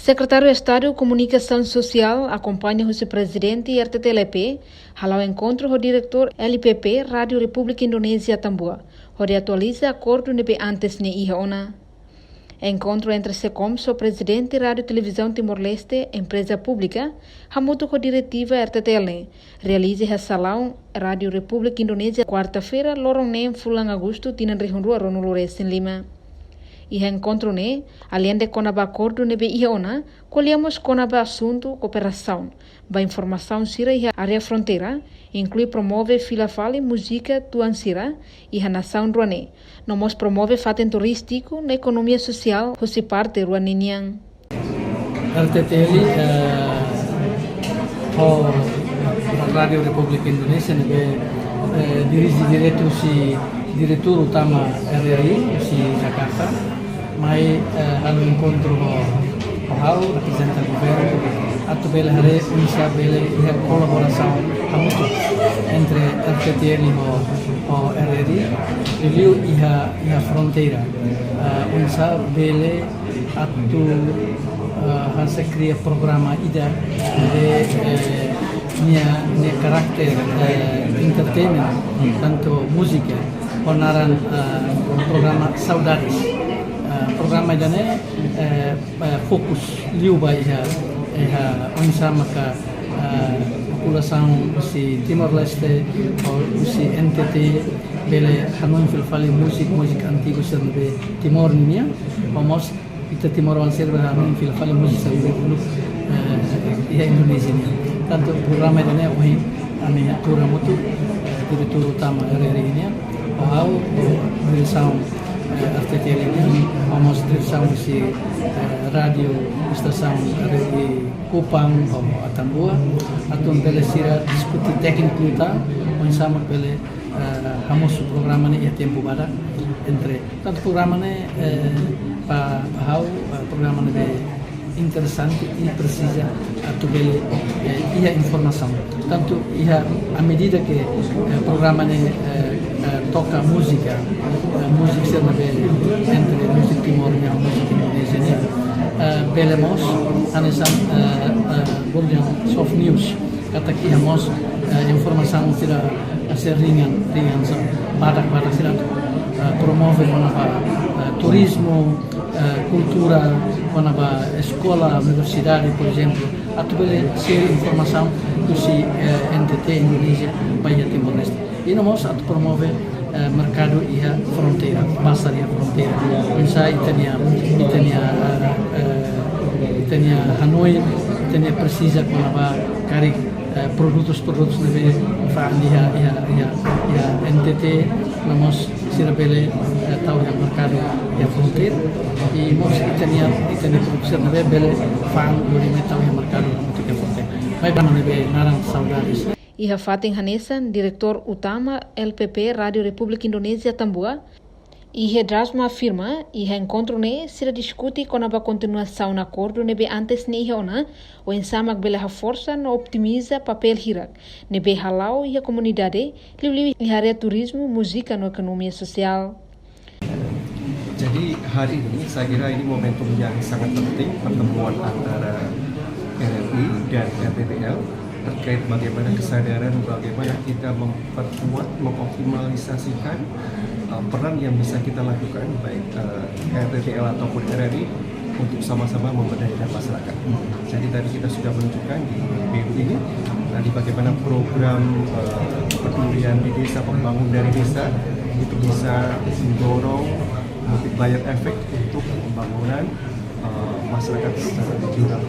Secretário de Estado de Comunicação Social acompanha o vice-presidente RTTLP, ao encontro com o diretor LPP Rádio República Indonésia Tambua, onde atualiza acordo nebe antes ne ihaona. Encontro entre SECOMS, o presidente Rádio Televisão Timor-Leste, empresa pública, hamuto com a diretiva RTTL, realiza a salão Rádio República Indonésia quarta-feira, lorong nem fulang agosto, tinan rihunrua Ronulores em Lima. E encontro ne, além de conaba acordo nebe ihaona, colhemos conaba assunto cooperação, ba informação sira e área fronteira, inclui promove filafale música tuan sira e a nação ruane. Nomos promove faten turístico na economia social, hosi parte ruaninian. RTTL ho Radio Republik Indonesia nebe dirige direto si diretor utama RRI si Jakarta, mai al encontro hal representan governo atau bela hari bisa bela kolaborasi hamutu entre RTTL o RRI review iha fronteira unsa bela atau hasa cria programa ida de nia karakter entertainment tanto música honaran programa Saudades programa idane fokus liu ba iha unsa maka população si Timor-Leste ou si NTT bele hanun filfali musik antigo serbe Timor niya vamos ita Timor wan serbe hanun filfali musik serbe dulu iha Indonesia niya tanto programa idane ohi ami atura mutu diretor utama RRI niya au direção RTTL ini vamos direção si radio estação RRI Kupang ou Atambua atau bele sira diskuti teknik kita sama bele vamos programa ni tempo bada entre tanto programa ni programa ni interessante e precisa atau bele ia informação tanto ia à medida que programa ni toca música serna bele entre musik Timor e musik Indonesia ni bele mos anesan boleh soft news kata kia mos informação tidak ringan badak tidak promove turismo cultura escola universidade por exemplo atau bele ser informação do si NTT Indonesia Bahia Timor-Leste e nós atau promove mercado ia fronteira pasar ia fronteira bisa itania Hanoi itania precisa konaba cari produtos nebe faan ia NTT namos sirabele tahu yang mercado ia fronteira e mos itania producer nebe bele faan duri tahu yang mercado ia fronteira vai para nebe narang Saudades. Iha Fatin Hanesan, diretor utama LPP Rádio República Indonésia Tambua, Iha Drasma afirma iha encontro ne sira discuti com a continuação na acordo nebe antes ne ihaona o ensamak bela força no optimiza papel hirak nebe halau iha comunidade liu iha area turismo música no ekonomia sosial. Jadi hari ini saya kira ini momentum yang sangat penting pertemuan antara RRI dan RTTL terkait bagaimana kesadaran bagaimana kita memperkuat mengoptimalisasikan peran yang bisa kita lakukan baik RTTL ataupun RRI untuk sama-sama memberdayakan masyarakat. Jadi tadi kita sudah menunjukkan di BU ini tadi bagaimana program pedulian di desa, pembangun dari desa itu bisa mendorong multiplier efek untuk pembangunan masyarakat secara regional.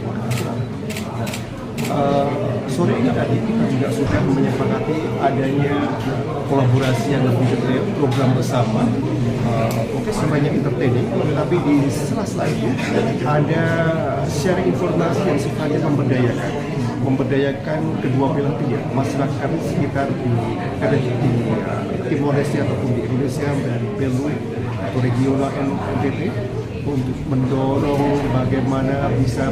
Sore ini tadi kita juga sudah menyepakati adanya kolaborasi yang lebih detail, program bersama, mungkin sebanyak entertaining, tapi di sela-sela itu ada sharing informasi yang sifatnya memberdayakan kedua belah pihak, masyarakat sekitar di Timor Leste ataupun di Indonesia dari Belu atau regional NTT untuk mendorong bagaimana bisa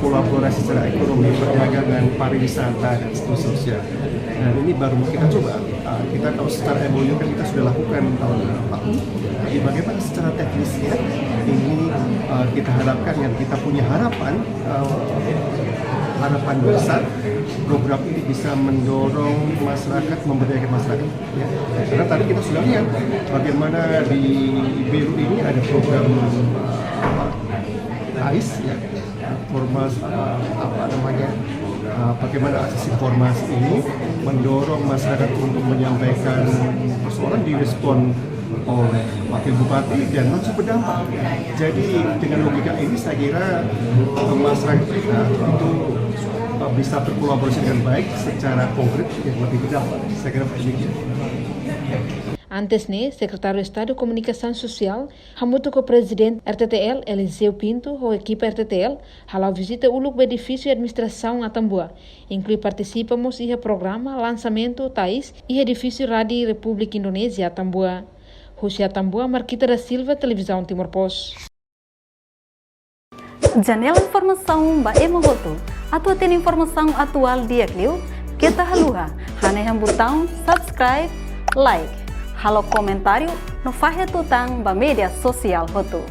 kolaborasi secara ekonomi, perdagangan, pariwisata, dan seterusnya. Dan ini baru kita coba. Kita tahu secara MOU kan kita sudah lakukan tahun lalu. Tapi bagaimana secara teknisnya ini kita harapkan dan kita punya harapan besar program ini bisa mendorong masyarakat, memberdayakan masyarakat. Ya. Karena tadi kita sudah lihat bagaimana di Beru ini ada program AIS, ya, bagaimana akses informasi ini mendorong masyarakat untuk menyampaikan persoalan, direspon oleh wakil bupati dan langsung berdampak. Jadi dengan logika ini saya kira masyarakat kita itu bisa berkolaborasi dengan baik secara konkret yang lebih berdampak. Saya kira demikian. Antes Secretário de Estado de Comunicação Social, hamutu com o presidente RTTL, Eliseu Pinto, ou equipe RTTL, halau visita uluk edifício e administração a Tambua. Inclui participamos e programa lançamento Tais e edifício Rádio República Indonésia a Tambua. Rusia Tambua, Marquita da Silva, Televisão Timor-Post. Janela informação ba Emogoto. Atua tem informação atual dia Clio. Kita haluha, haneham botão subscribe, like. Halo komentário no Fahia Tutang ba media sosial Hoto.